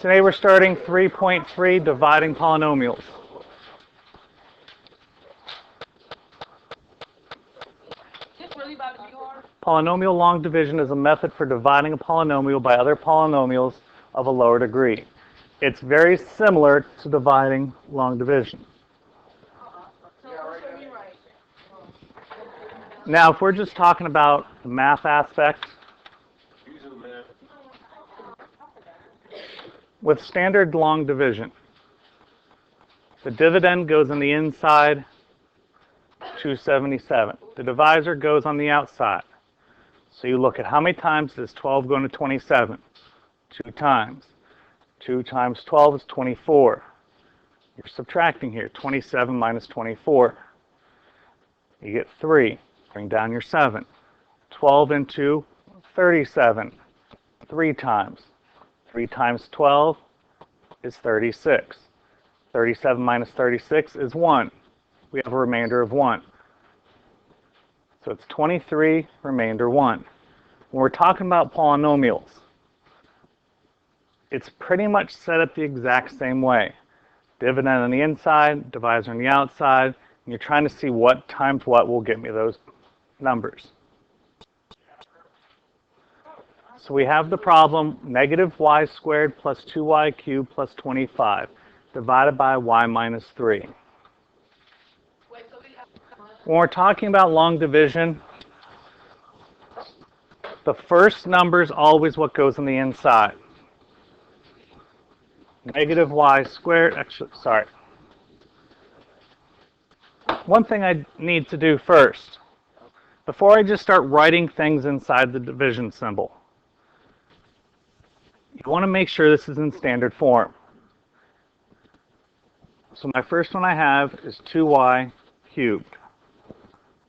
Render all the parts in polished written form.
Today we're starting 3.3, dividing polynomials. Polynomial long division is a method for dividing a polynomial by other polynomials of a lower degree. It's very similar to dividing long division. Now, if we're just talking about the math aspect, with standard long division, the dividend goes on the inside, 277. The divisor goes on the outside. So you look at how many times does 12 go into 27? 2 times. 2 times 12 is 24. You're subtracting here. 27 minus 24. You get 3. Bring down your 7. 12 into 37. 3 times. 3 times 12 is 36. 37 minus 36 is 1. We have a remainder of 1. So it's 23, remainder 1. When we're talking about polynomials, it's pretty much set up the exact same way. Dividend on the inside, divisor on the outside, and you're trying to see what times what will get me those numbers. So we have the problem, negative y squared plus 2y cubed plus 25, divided by y minus 3. When we're talking about long division, the first number is always what goes on the inside. Negative y squared, actually, sorry. One thing I need to do first, before I just start writing things inside the division symbol, you want to make sure this is in standard form. So my first one I have is 2y cubed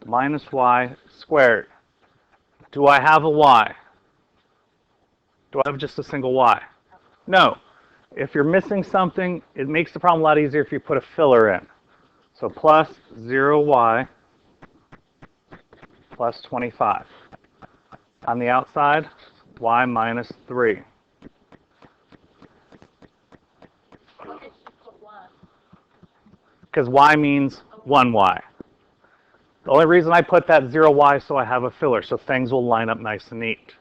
minus y squared. Do I have a y? Do I have just a single y? No. If you're missing something, it makes the problem a lot easier if you put a filler in. So plus 0y plus 25. On the outside, y minus 3. Because y means 1y. The only reason I put that 0y is so I have a filler, so things will line up nice and neat.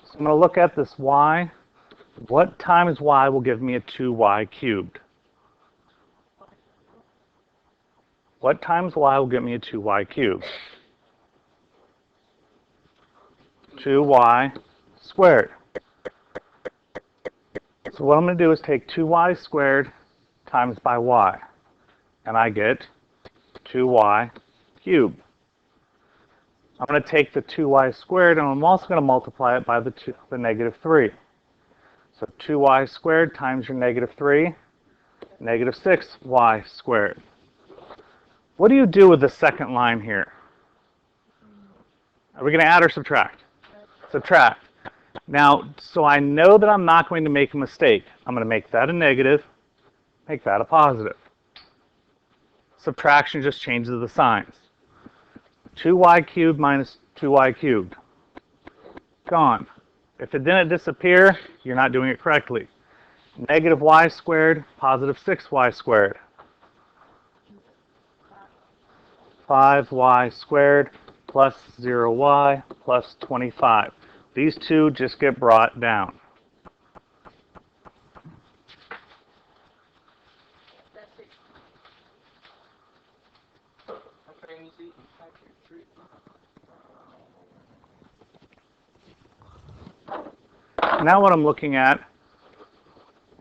So I'm going to look at this y. What times y will give me a 2y cubed? What times y will give me a 2y cubed? 2y squared. So what I'm going to do is take 2y squared times by y, and I get 2y cubed. I'm going to take the 2y squared, and I'm also going to multiply it by the negative 3. So 2y squared times your negative 3, negative 6y squared. What do you do with the second line here? Are we going to add or subtract? Subtract. Now, so I know that I'm not going to make a mistake. I'm going to make that a negative, make that a positive. Subtraction just changes the signs. 2y cubed minus 2y cubed. Gone. If it didn't disappear, you're not doing it correctly. Negative y squared, positive 6y squared. 5y squared plus 0y plus 25. These two just get brought down. Now what I'm looking at,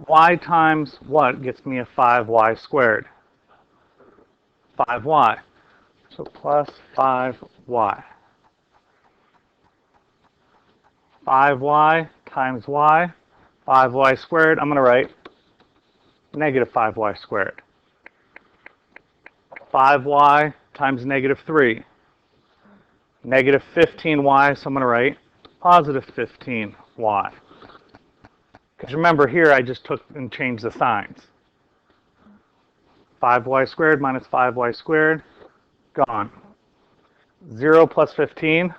y times what gets me a 5y squared? 5y. So plus 5y. 5y times y, 5y squared, I'm going to write negative 5y squared. 5y times negative 3. Negative 15y, so I'm going to write positive 15y. Because remember here, I just took and changed the signs. 5y squared minus 5y squared, gone. 0 plus 15,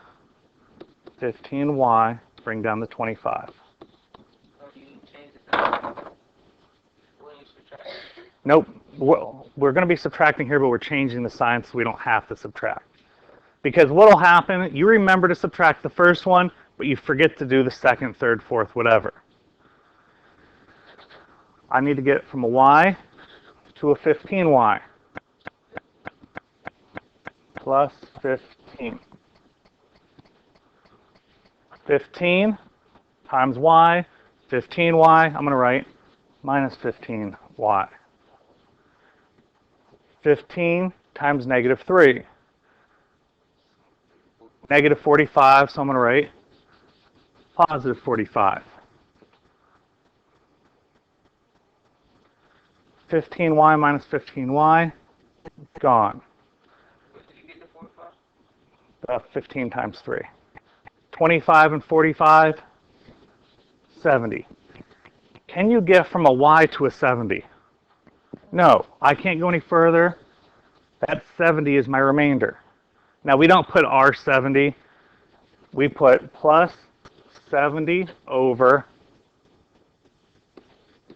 15y, bring down the 25. Nope, we're going to be subtracting here, but we're changing the sign so we don't have to subtract. Because what will happen, you remember to subtract the first one, but you forget to do the second, third, fourth, whatever. I need to get from a y to a 15y plus 15. 15 times y, 15y, I'm going to write minus 15y. 15 times negative 3. Negative 45, so I'm going to write positive 45. 15y minus 15y, gone. 15 times 3. 25 and 45, 70. Can you get from a y to a 70? No, I can't go any further. That 70 is my remainder. Now, we don't put R70. We put plus 70 over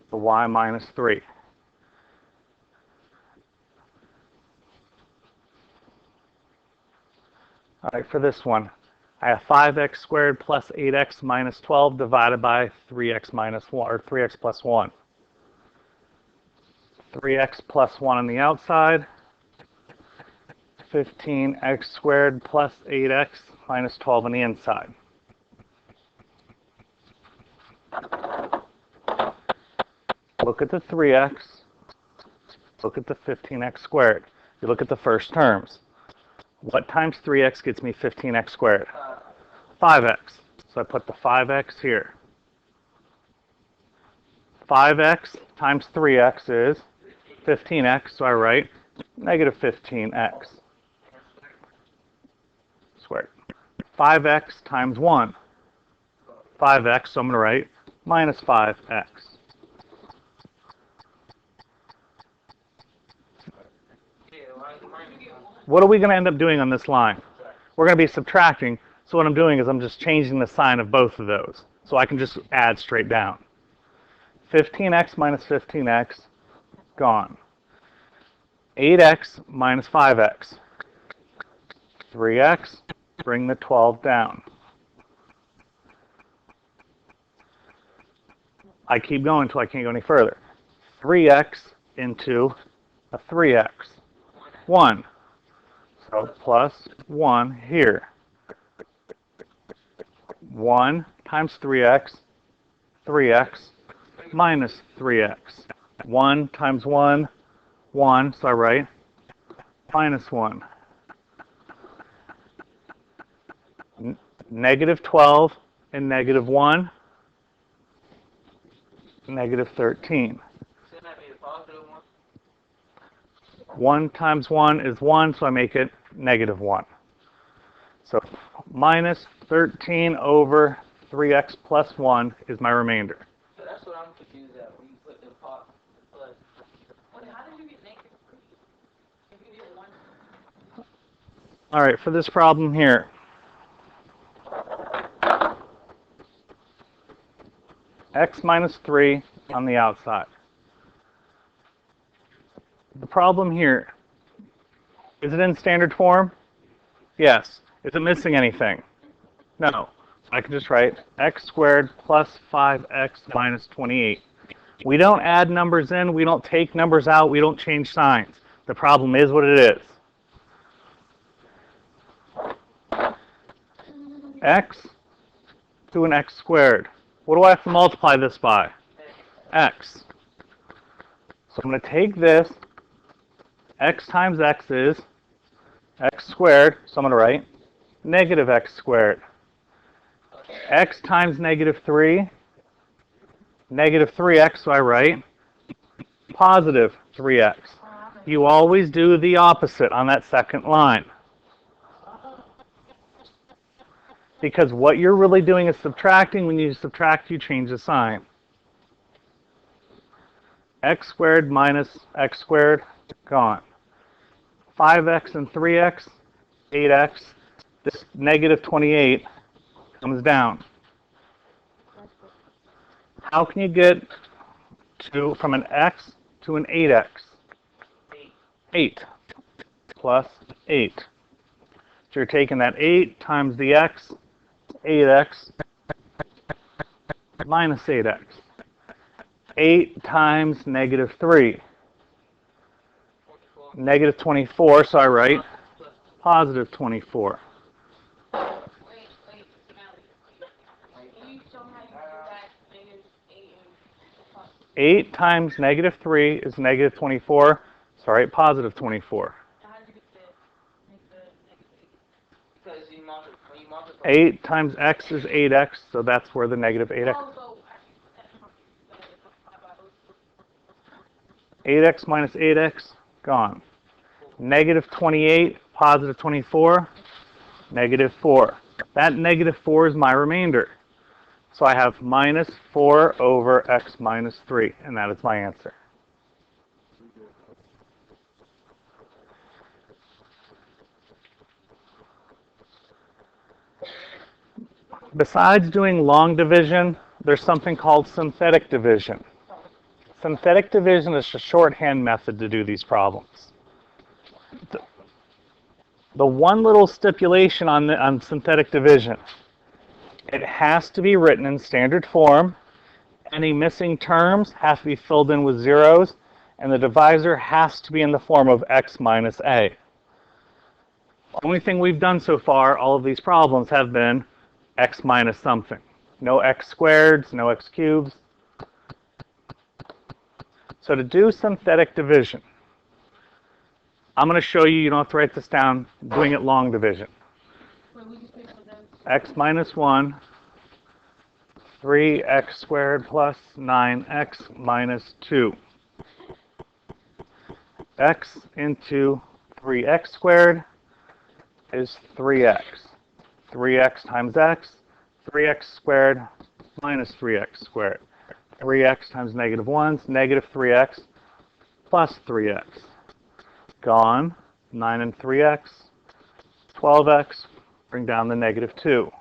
the y minus 3. All right, for this one, I have 5x squared plus 8x minus 12 divided by 3x minus 1, or 3x plus 1. 3x plus 1 on the outside. 15x squared plus 8x minus 12 on the inside. Look at the 3x. Look at the 15x squared. You look at the first terms. What times 3x gets me 15x squared? 5x. So I put the 5x here. 5x times 3x is 15x, so I write negative 15x squared. 5x times 1. 5x, so I'm going to write minus 5x. What are we going to end up doing on this line? We're going to be subtracting, so what I'm doing is I'm just changing the sign of both of those. So I can just add straight down. 15x minus 15x, gone. 8x minus 5x. 3x, bring the 12 down. I keep going until I can't go any further. 3x into a 3x. 1. So plus 1 here. 1 times 3x, 3x minus 3x. 1 times 1, 1, so I write minus 1. Negative 12 and negative 1, negative 13. 1 times 1 is 1, so I make it negative 1. So minus 13 over 3x plus 1 is my remainder. So that's what I'm confused at when you put the plus. What, how did you get negative 3? If you did 1. All right, for this problem here. X minus 3 on the outside. The problem here, is it in standard form? Yes. Is it missing anything? No. So I can just write x squared plus 5x minus 28. We don't add numbers in, we don't take numbers out, we don't change signs. The problem is what it is. X to an x squared. What do I have to multiply this by? X. So I'm going to take this. X times x is x squared, so I'm going to write negative x squared. X times negative 3, negative 3x, so I write positive 3x. You always do the opposite on that second line. Because what you're really doing is subtracting. When you subtract, you change the sign. x squared minus x squared, gone. 5x and 3x, 8x. This negative 28 comes down. How can you get from an x to an 8x? 8 plus 8. So you're taking that 8 times the x, 8x minus 8x. 8 times negative 3. Negative 24, so I write positive 24. Wait, can you show me how you do that? Negative 8 and 8 times negative 3 is negative 24, so I write positive 24. how did you make the negative 8? Because when you multiply. 8 times x is 8x, so that's where the negative 8x. 8x minus 8x, gone. Negative 28, positive 24, negative 4. That negative 4 is my remainder. So I have minus 4 over x minus 3, and that is my answer. Besides doing long division, there's something called synthetic division. Synthetic division is a shorthand method to do these problems. The one little stipulation on synthetic division, it has to be written in standard form. Any missing terms have to be filled in with zeros, and the divisor has to be in the form of x minus a. The only thing we've done so far, all of these problems have been x minus something. No x squareds, no x cubes. So to do synthetic division, I'm going to show you, you don't have to write this down, doing it long division. X minus 1, 3x squared plus 9x minus 2. X into 3x squared is 3x. 3x times x, 3x squared minus 3x squared. 3x times negative 1 is negative 3x plus 3x. Gone. 9 and 3x. 12x. Bring down the negative 2.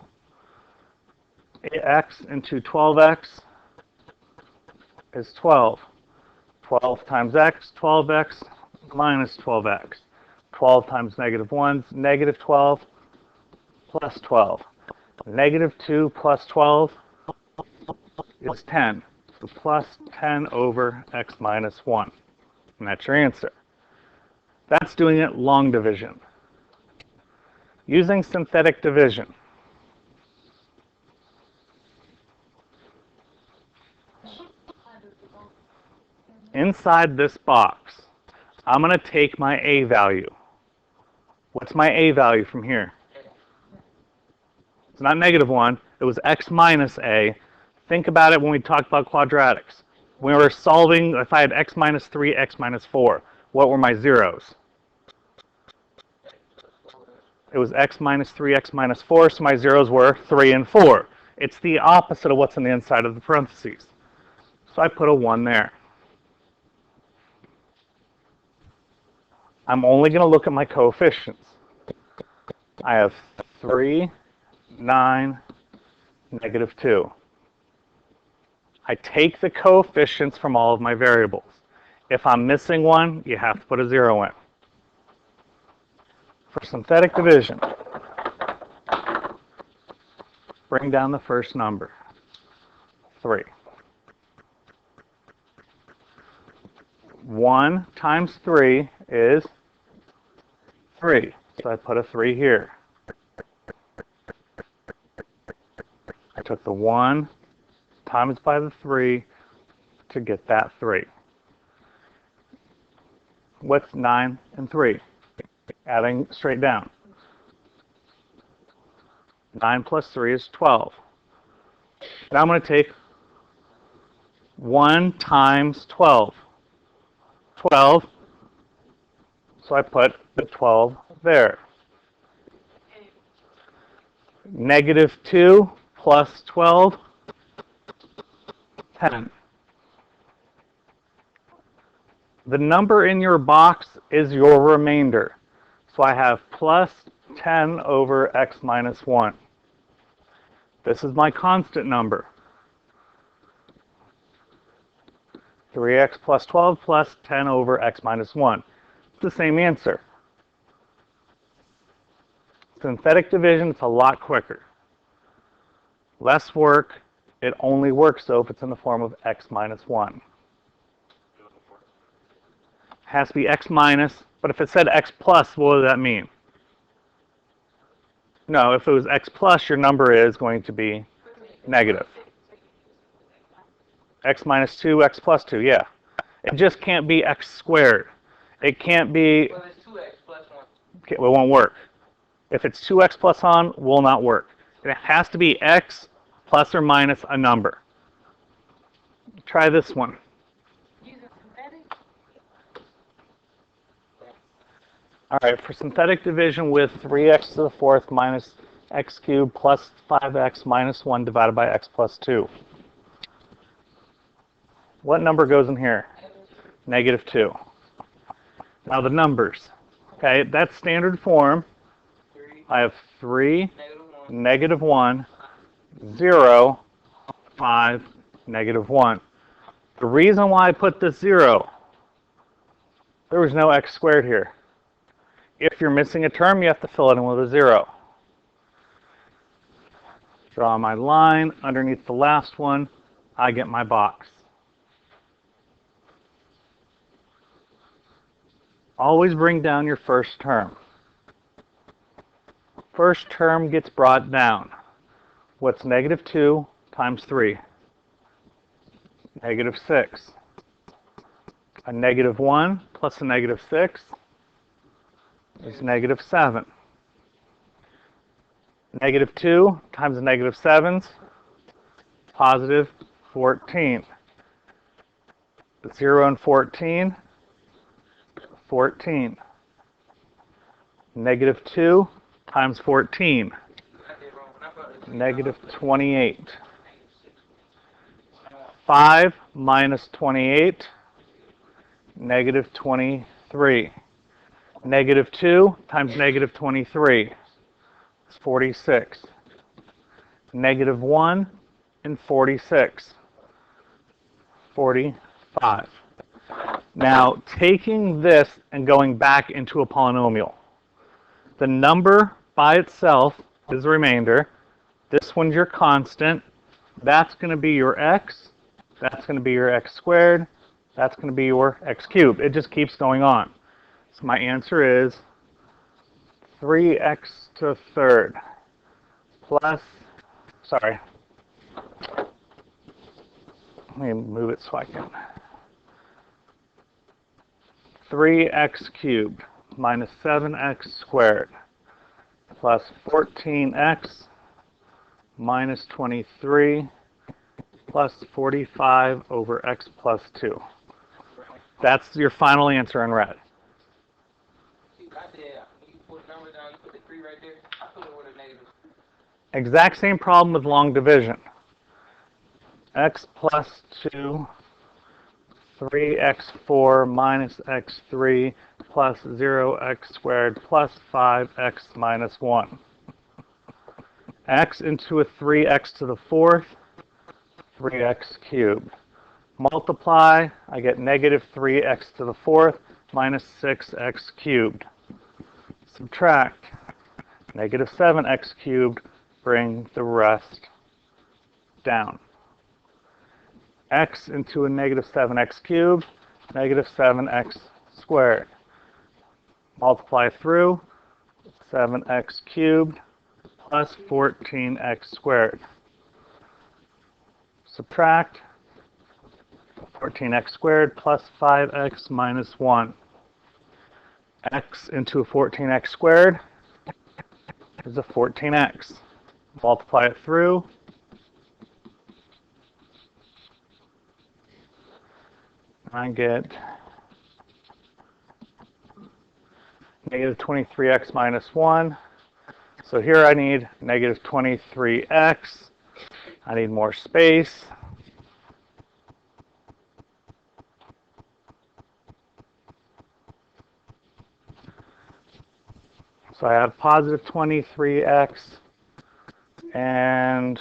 X into 12x is 12. 12 times x, 12x minus 12x. 12 times negative 1 is negative 12 plus 12. Negative 2 plus 12 is 10. So plus 10 over x minus 1. And that's your answer. That's doing it long division. Using synthetic division. Inside this box, I'm going to take my a value. What's my a value from here? It's not negative 1. It was x minus a. Think about it when we talked about quadratics. When we were solving, if I had x minus 3, x minus 4, what were my zeros? It was x minus 3, x minus 4, so my zeros were 3 and 4. It's the opposite of what's on the inside of the parentheses. So I put a 1 there. I'm only going to look at my coefficients. I have 3, 9, negative 2. I take the coefficients from all of my variables. If I'm missing one, you have to put a 0 in. For synthetic division, bring down the first number, 3. 1 times 3 is 3. So I put a 3 here. I took the 1 times by the 3 to get that 3. What's 9 and 3? Adding straight down. 9 plus 3 is 12. Now I'm going to take 1 times 12. 12. So I put the 12 there. Negative 2 plus 12, 10. The number in your box is your remainder. So I have plus 10 over x minus 1. This is my constant number. 3x plus 12 plus 10 over x minus 1. It's the same answer. Synthetic division, it's a lot quicker. Less work. It only works though if it's in the form of x minus 1. Has to be x minus, but if it said x plus, what would that mean? No, if it was x plus, your number is going to be negative. X minus 2, x plus 2, yeah. It just can't be x squared. It can't be... Well, it's 2x plus 1. Okay, well, it won't work. If it's 2x plus on, will not work. It has to be x plus or minus a number. Try this one. Using synthetic? All right, for synthetic division with 3x to the fourth minus x cubed plus 5x minus 1 divided by x plus 2. What number goes in here? Negative 2. Now the numbers. Okay, that's standard form. I have 3, negative 1, 0, 5, negative 1. The reason why I put this 0, there was no x squared here. If you're missing a term, you have to fill it in with a 0. Draw my line underneath the last one. I get my box. Always bring down your first term. First term gets brought down. What's negative 2 times 3? Negative 6. A negative 1 plus a negative 6 is negative 7. Negative 2 times a negative 7's positive 14. 0 and 14, 14. Negative 2 times 14, negative 28. 5 minus 28, negative 23. Negative 2 times negative 23 is 46. Negative 1 and 46, 45. Now, taking this and going back into a polynomial. The number by itself is the remainder. This one's your constant. That's going to be your x. That's going to be your x squared. That's going to be your x cubed. It just keeps going on. So my answer is 3x to the third plus, sorry, let me move it so I can. 3x cubed minus 7x squared plus 14x minus 23 plus 45 over x plus 2. That's your final answer in red. Exact same problem with long division. X plus 2, 3x4 minus x3 plus 0x squared plus 5x minus 1. X into a 3x to the fourth, 3x cubed. Multiply, I get negative 3x to the fourth minus 6x cubed. Subtract, negative 7x cubed, bring the rest down. X into a negative 7x cubed, negative 7x squared. Multiply through, 7x cubed plus 14x squared. Subtract, 14x squared plus 5x minus 1. X into a 14x squared is a 14x. Multiply it through. I get negative 23x minus 1. So here I need negative 23x. I need more space. So I have positive 23x and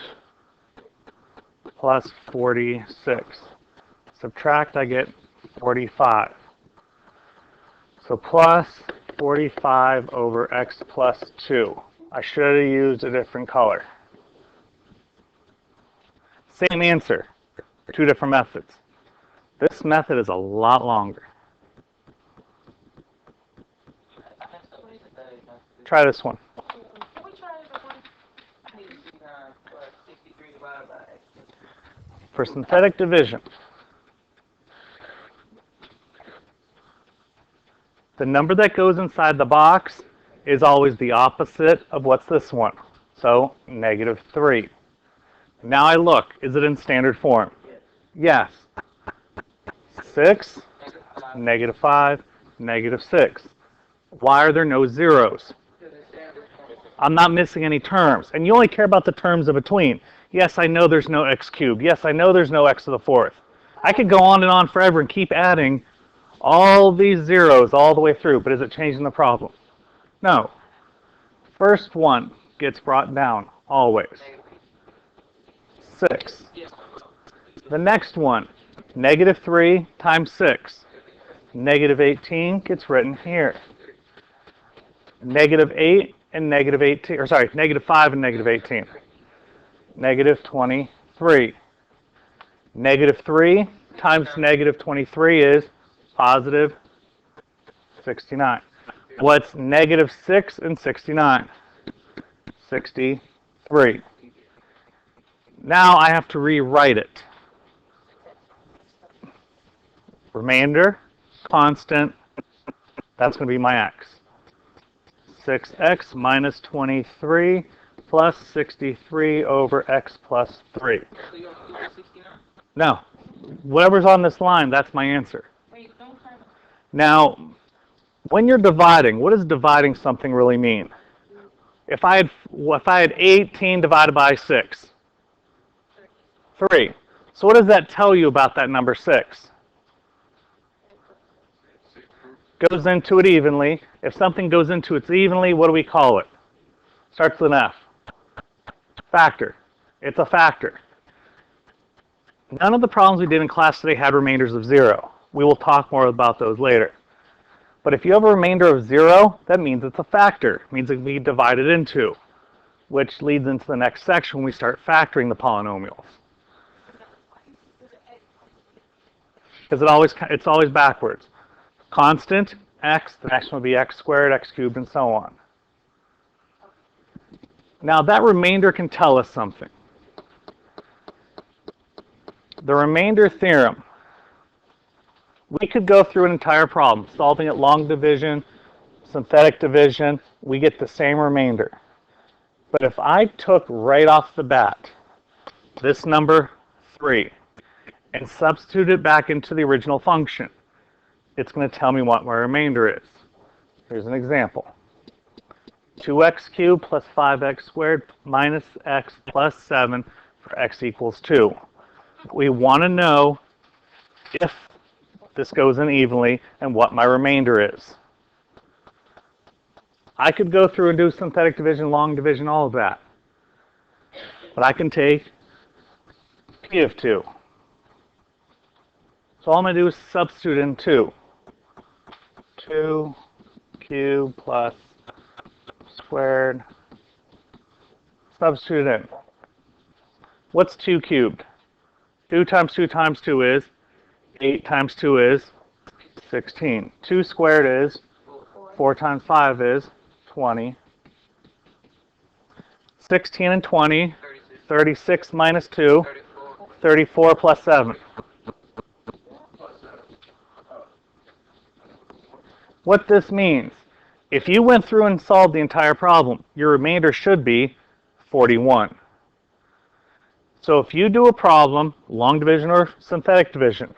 plus 46. Subtract, I get 45. So plus 45 over x plus 2. I should have used a different color. Same answer, two different methods. This method is a lot longer. Try this one. Can we try the one? I need to see 63 divided by x. For synthetic division, the number that goes inside the box is always the opposite of what's this one. So negative 3. Now I look, is it in standard form? Yes. 6, negative 5, negative 6. Why are there no zeros? I'm not missing any terms. And you only care about the terms in between. Yes, I know there's no x cubed. Yes, I know there's no x to the fourth. I could go on and on forever and keep adding all these zeros all the way through, but is it changing the problem? No. First one gets brought down, always. 6. The next one, negative 3 times 6. Negative 18 gets written here. Negative 8 and negative 18, or sorry, negative 5 and negative 18. Negative 23. Negative 3 times negative 23 is positive 69. What's negative 6 and 69? 63. Now I have to rewrite it. Remainder, constant, that's going to be my x. 6x minus 23 plus 63 over x plus 3. So you want to do 69? No, whatever's on this line, that's my answer. Wait, don't turn. Now, when you're dividing, what does dividing something really mean? If I had 18 divided by 6, 3. So what does that tell you about that number 6? Goes into it evenly. If something goes into it evenly, what do we call it? Starts with an F. Factor. It's a factor. None of the problems we did in class today had remainders of 0. We will talk more about those later. But if you have a remainder of 0, that means it's a factor. It means it can be divided into, which leads into the next section when we start factoring the polynomials. Because it's always backwards. Constant, x, the next one would be x squared, x cubed, and so on. Now that remainder can tell us something. The remainder theorem. We could go through an entire problem, solving it long division, synthetic division, we get the same remainder. But if I took right off the bat this number 3 and substitute it back into the original function, it's going to tell me what my remainder is. Here's an example. 2x cubed plus 5x squared minus x plus 7 for x equals 2. We want to know if this goes in evenly and what my remainder is. I could go through and do synthetic division, long division, all of that. But I can take p of 2. So all I'm going to do is substitute in 2. 2 cubed plus squared. Substitute in. What's 2 cubed? 2 times 2 times 2 is 8 times 2 is 16. 2 squared is 4 times 5 is 20. 16 and 20, 36 minus 2, 34 plus 7. What this means, if you went through and solved the entire problem, your remainder should be 41. So if you do a problem, long division or synthetic division,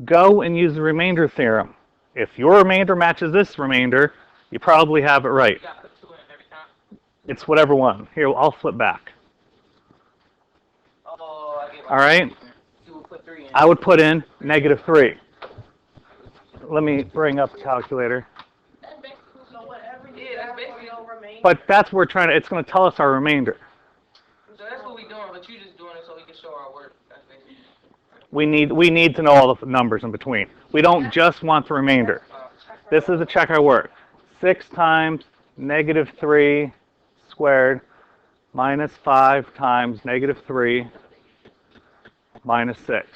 go and use the remainder theorem. If your remainder matches this remainder, you probably have it right. It's whatever one. Here, I'll flip back. All right? I would put in negative 3. Let me bring up the calculator. So whatever you do, that's basically over But that's what we're trying to, it's going to tell us our remainder. So that's what we're doing, but you just doing it so we can show our work. That's basically. We need to know all the numbers in between. We don't just want the remainder. This is to check our work. 6 times negative 3 squared minus 5 times negative 3 minus 6.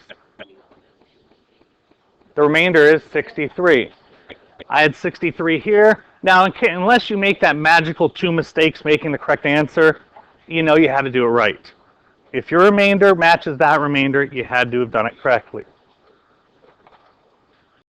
The remainder is 63. I had 63 here. Now, unless you make that magical 2 mistakes making the correct answer, you know you had to do it right. If your remainder matches that remainder, you had to have done it correctly.